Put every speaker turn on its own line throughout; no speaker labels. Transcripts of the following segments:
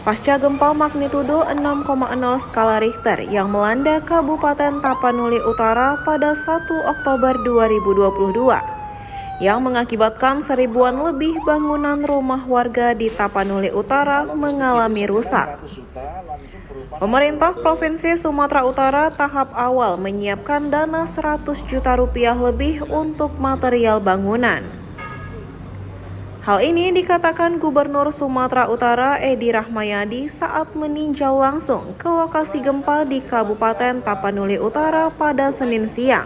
Pasca gempa magnitudo 6,0 skala Richter yang melanda Kabupaten Tapanuli Utara pada 1 Oktober 2022 yang mengakibatkan seribuan lebih bangunan rumah warga di Tapanuli Utara mengalami rusak. Pemerintah Provinsi Sumatera Utara tahap awal menyiapkan dana 100 juta rupiah lebih untuk material bangunan. Hal ini dikatakan Gubernur Sumatera Utara Edi Rahmayadi saat meninjau langsung ke lokasi gempa di Kabupaten Tapanuli Utara pada Senin siang.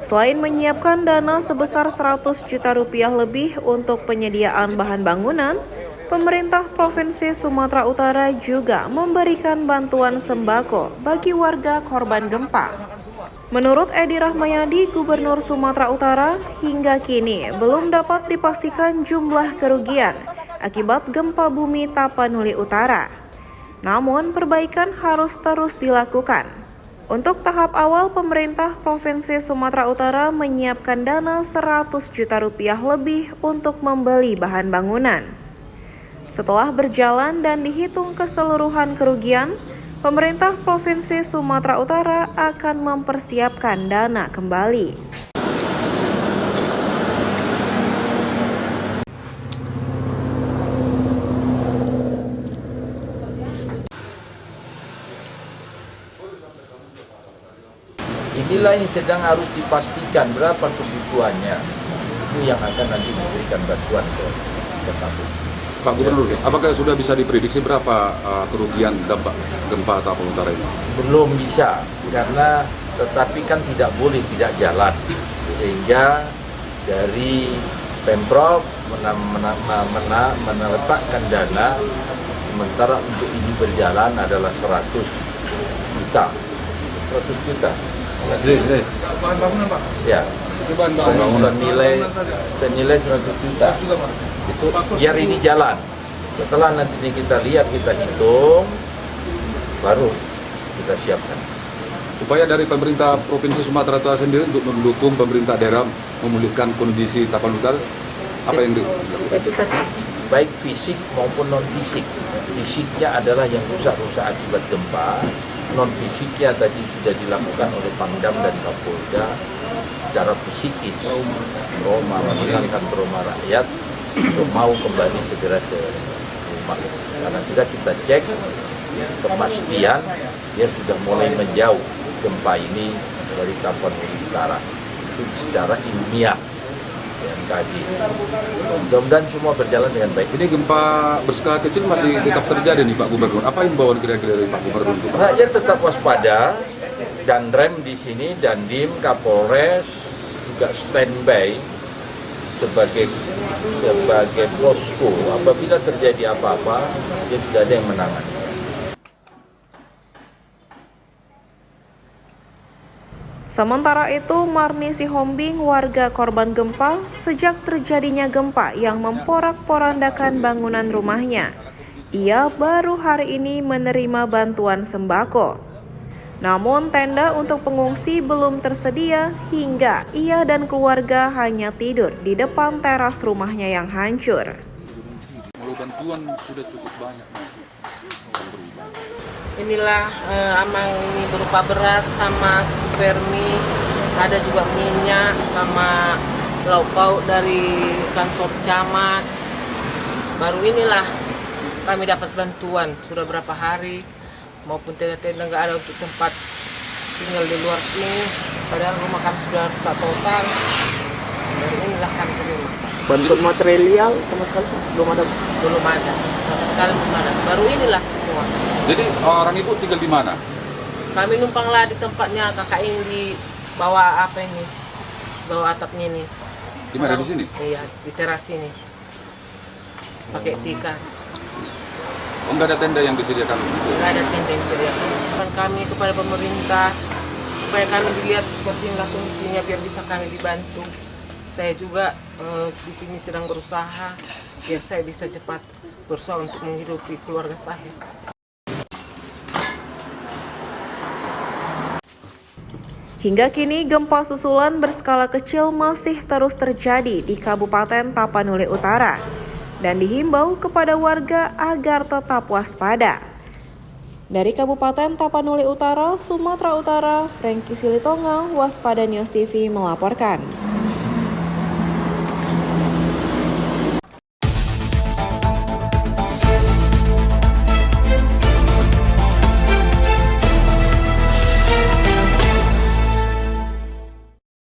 Selain menyiapkan dana sebesar 100 juta rupiah lebih untuk penyediaan bahan bangunan, pemerintah Provinsi Sumatera Utara juga memberikan bantuan sembako bagi warga korban gempa. Menurut Edi Rahmayadi, Gubernur Sumatera Utara, hingga kini belum dapat dipastikan jumlah kerugian akibat gempa bumi Tapanuli Utara. Namun, perbaikan harus terus dilakukan. Untuk tahap awal, pemerintah Provinsi Sumatera Utara menyiapkan dana 100 juta rupiah lebih untuk membeli bahan bangunan. Setelah berjalan dan dihitung keseluruhan kerugian, pemerintah Provinsi Sumatera Utara akan mempersiapkan dana kembali.
Inilah yang sedang harus dipastikan berapa kebutuhannya. Itu yang akan nanti diberikan bantuan ke Tapanuli.
Pak Gubernur, apakah sudah bisa diprediksi berapa kerugian dampak gempa Tapanuli Utara ini?
Belum bisa, karena tetapi kan tidak boleh tidak jalan. Sehingga dari Pemprov menletakkan dana, sementara untuk ini berjalan adalah 100 juta. 100 juta.
Bahan bangunan, Pak?
Ya,
Pembangunan
senilai 100 juta. Itu biar ini jalan. Setelah nanti kita lihat, kita hitung, baru kita siapkan.
Upaya dari pemerintah Provinsi Sumatera Utara sendiri untuk mendukung pemerintah daerah memulihkan kondisi Tapanuli Utara, apa yang dilakukan?
Itu tadi, baik fisik maupun non-fisik. Fisiknya adalah yang rusak-rusak akibat gempa. Non-fisiknya tadi sudah dilakukan oleh Pangdam dan Kapolda secara psikis, trauma, menghilangkan trauma rakyat untuk mau kembali segera ke rumah. Karena sudah kita cek kepastian dia sudah mulai menjauh gempa ini dari Tapanuli Utara. Itu secara ilmiah BMKG. Mudah-mudahan semua berjalan dengan baik.
Ini gempa berskala kecil masih tetap terjadi nih Pak Gubernur. Apa himbauan kira-kira dari Pak Gubernur?
Rakyat tetap waspada, dan rem di sini, Dandim, Kapolres juga standby sebagai posko. Apabila terjadi apa-apa, dia sudah ada yang menangani.
Sementara itu, Marni Sihombing, warga korban gempa, sejak terjadinya gempa yang memporak-porandakan bangunan rumahnya, ia baru hari ini menerima bantuan sembako. Namun, tenda untuk pengungsi belum tersedia hingga ia dan keluarga hanya tidur di depan teras rumahnya yang hancur.
Kalau bantuan sudah cukup banyak.
Inilah amang ini berupa beras sama super mie, ada juga minyak sama lauk pauk dari kantor camat. Baru inilah kami dapat bantuan, sudah berapa hari, maupun tenda-tenda nggak ada untuk tempat tinggal di luar sini, padahal rumah kami sudah rusak total. Baru inilah kami terima.
Bantuan material sama sekali belum ada.
Belum ada, sama sekali belum ada. Baru inilah semua.
Jadi orang ibu tinggal di mana?
Kami numpanglah di tempatnya kakak ini di bawah apa ini, bawah atapnya ini.
Di mana, di sini?
Iya, di teras ini. Pakai tikar.
Oh, nggak ada tenda yang disediakan?
Nggak ada tenda yang disediakan. Saran kami kepada pemerintah supaya kami dilihat seperti inilah kondisinya biar bisa kami dibantu. Saya juga di sini sedang berusaha biar saya bisa cepat berusaha untuk menghidupi keluarga saya.
Hingga kini gempa susulan berskala kecil masih terus terjadi di Kabupaten Tapanuli Utara. dan dihimbau kepada warga agar tetap waspada. Dari Kabupaten Tapanuli Utara, Sumatera Utara, Franky Silitonga, Waspada News TV melaporkan.